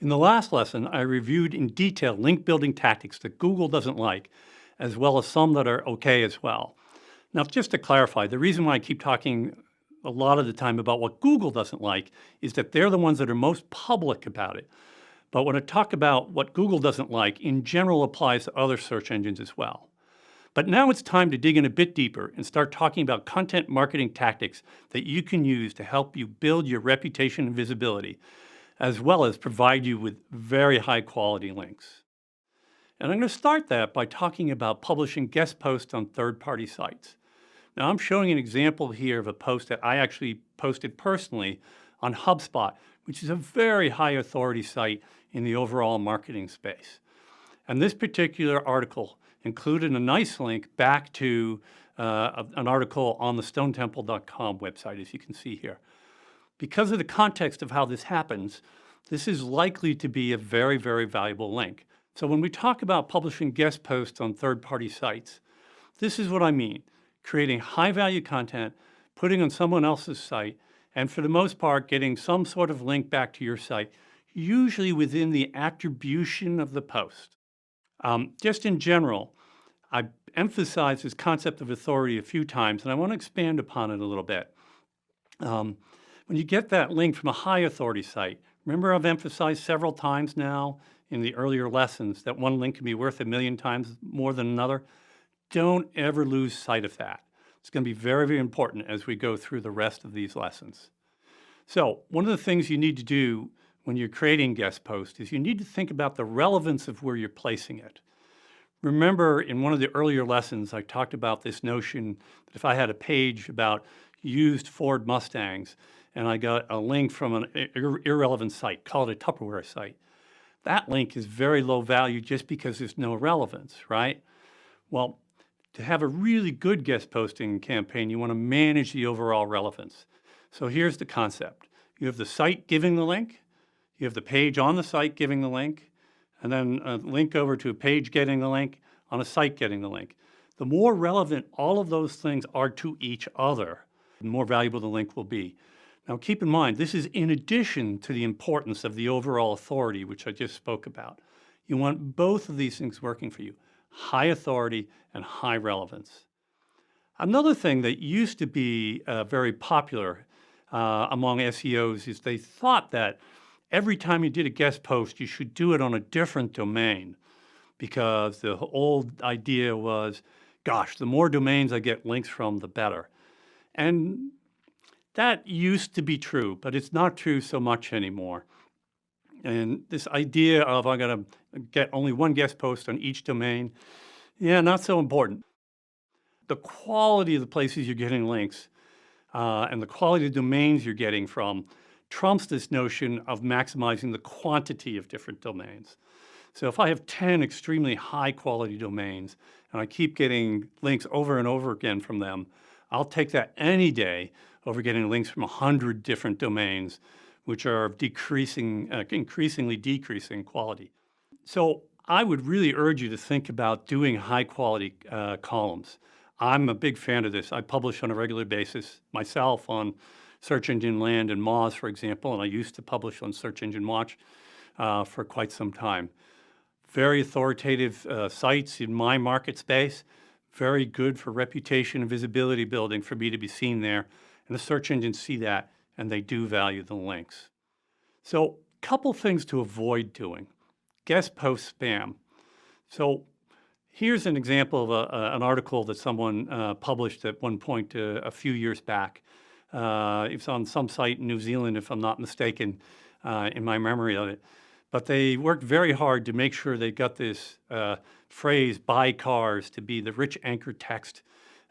In the last lesson, I reviewed in detail link building tactics that Google doesn't like, as well as some that are okay as well. Now, just to clarify, the reason why I keep talking a lot of the time about what Google doesn't like is that they're the ones that are most public about it. But when I talk about what Google doesn't like, in general applies to other search engines as well. But now it's time to dig in a bit deeper and start talking about content marketing tactics that you can use to help you build your reputation and visibility, as well as provide you with very high quality links. And I'm going to start that by talking about publishing guest posts on third-party sites. Now, I'm showing an example here of a post that I actually posted personally on HubSpot, which is a very high authority site in the overall marketing space. And this particular article included a nice link back to an article on the stonetemple.com website, as you can see here. Because of the context of how this happens, this is likely to be a very, very valuable link. So when we talk about publishing guest posts on third-party sites, this is what I mean: creating high-value content, putting on someone else's site, and for the most part, getting some sort of link back to your site, usually within the attribution of the post. Just in general, I emphasized this concept of authority a few times, and I want to expand upon it a little bit. When you get that link from a high authority site, remember I've emphasized several times now in the earlier lessons that one link can be worth 1,000,000 times more than another. Don't ever lose sight of that. It's going to be very, very important as we go through the rest of these lessons. So one of the things you need to do when you're creating guest posts is you need to think about the relevance of where you're placing it. Remember, in one of the earlier lessons, I talked about this notion that if I had a page about used Ford Mustangs and I got a link from an irrelevant site, call it a Tupperware site, that link is very low value just because there's no relevance, right? Well, to have a really good guest posting campaign, you want to manage the overall relevance. So here's the concept. You have the site giving the link, you have the page on the site giving the link, and then a link over to a page getting the link, on a site getting the link. The more relevant all of those things are to each other, the more valuable the link will be. Now keep in mind, this is in addition to the importance of the overall authority, which I just spoke about. You want both of these things working for you: high authority and high relevance. Another thing that used to be very popular among SEOs is they thought that every time you did a guest post, you should do it on a different domain, because the old idea was, gosh, the more domains I get links from, the better. And that used to be true, but it's not true so much anymore. And this idea of I'm going to get only one guest post on each domain, yeah, not so important. The quality of the places you're getting links and the quality of domains you're getting from trumps this notion of maximizing the quantity of different domains. So if I have 10 extremely high quality domains and I keep getting links over and over again from them, I'll take that any day over getting links from 100 different domains, which are increasingly decreasing quality. So I would really urge you to think about doing high quality columns. I'm a big fan of this. I publish on a regular basis myself on Search Engine Land and Moz, for example, and I used to publish on Search Engine Watch for quite some time. Very authoritative sites in my market space, very good for reputation and visibility building for me to be seen there. And the search engines see that, and they do value the links. So a couple things to avoid doing. Guest post spam. So here's an example of an article that someone published at one point a few years back. It's on some site in New Zealand, if I'm not mistaken, in my memory of it. But they worked very hard to make sure they got this phrase, buy cars, to be the rich anchor text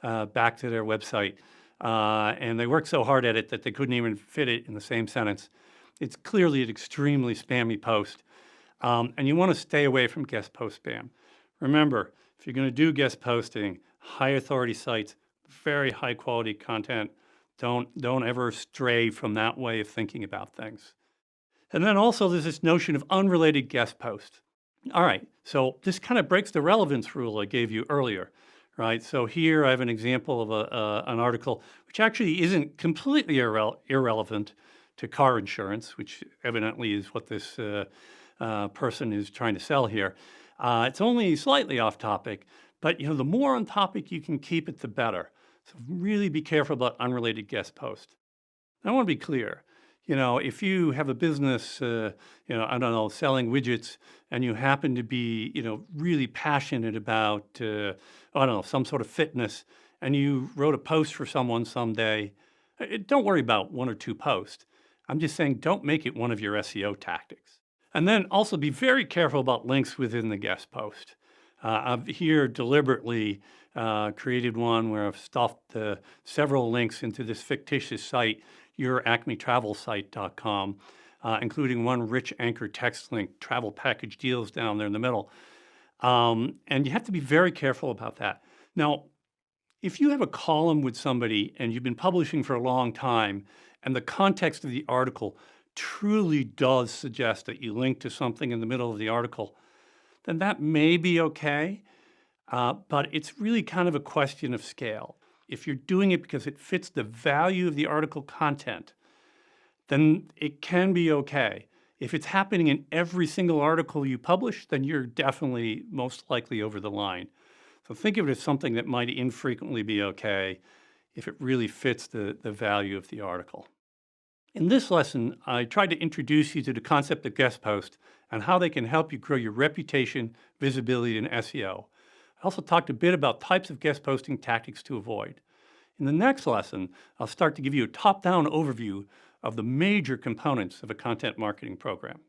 back to their website. And they worked so hard at it that they couldn't even fit it in the same sentence. It's clearly an extremely spammy post. And you want to stay away from guest post spam. Remember, if you're going to do guest posting, high authority sites, very high quality content, don't ever stray from that way of thinking about things. And then also there's this notion of unrelated guest posts. All right, so this kind of breaks the relevance rule I gave you earlier, right? So here I have an example of an article which actually isn't completely irrelevant to car insurance, which evidently is what this person is trying to sell here. It's only slightly off topic, but the more on topic you can keep it, the better. So really be careful about unrelated guest posts. I want to be clear. If you have a business, I don't know, selling widgets, and you happen to be, really passionate about, I don't know, some sort of fitness, and you wrote a post for someone someday, don't worry about one or two posts. I'm just saying don't make it one of your SEO tactics. And then also be very careful about links within the guest post. I've here deliberately created one where I've stuffed several links into this fictitious site, youracmetravelsite.com, including one rich anchor text link, travel package deals down there in the middle. And you have to be very careful about that. Now, if you have a column with somebody and you've been publishing for a long time, and the context of the article truly does suggest that you link to something in the middle of the article, then that may be okay. But it's really kind of a question of scale. If you're doing it because it fits the value of the article content, then it can be okay. If it's happening in every single article you publish, then you're definitely most likely over the line. So think of it as something that might infrequently be okay if it really fits the value of the article. In this lesson, I tried to introduce you to the concept of guest post and how they can help you grow your reputation, visibility, and SEO. I also talked a bit about types of guest posting tactics to avoid. In the next lesson, I'll start to give you a top-down overview of the major components of a content marketing program.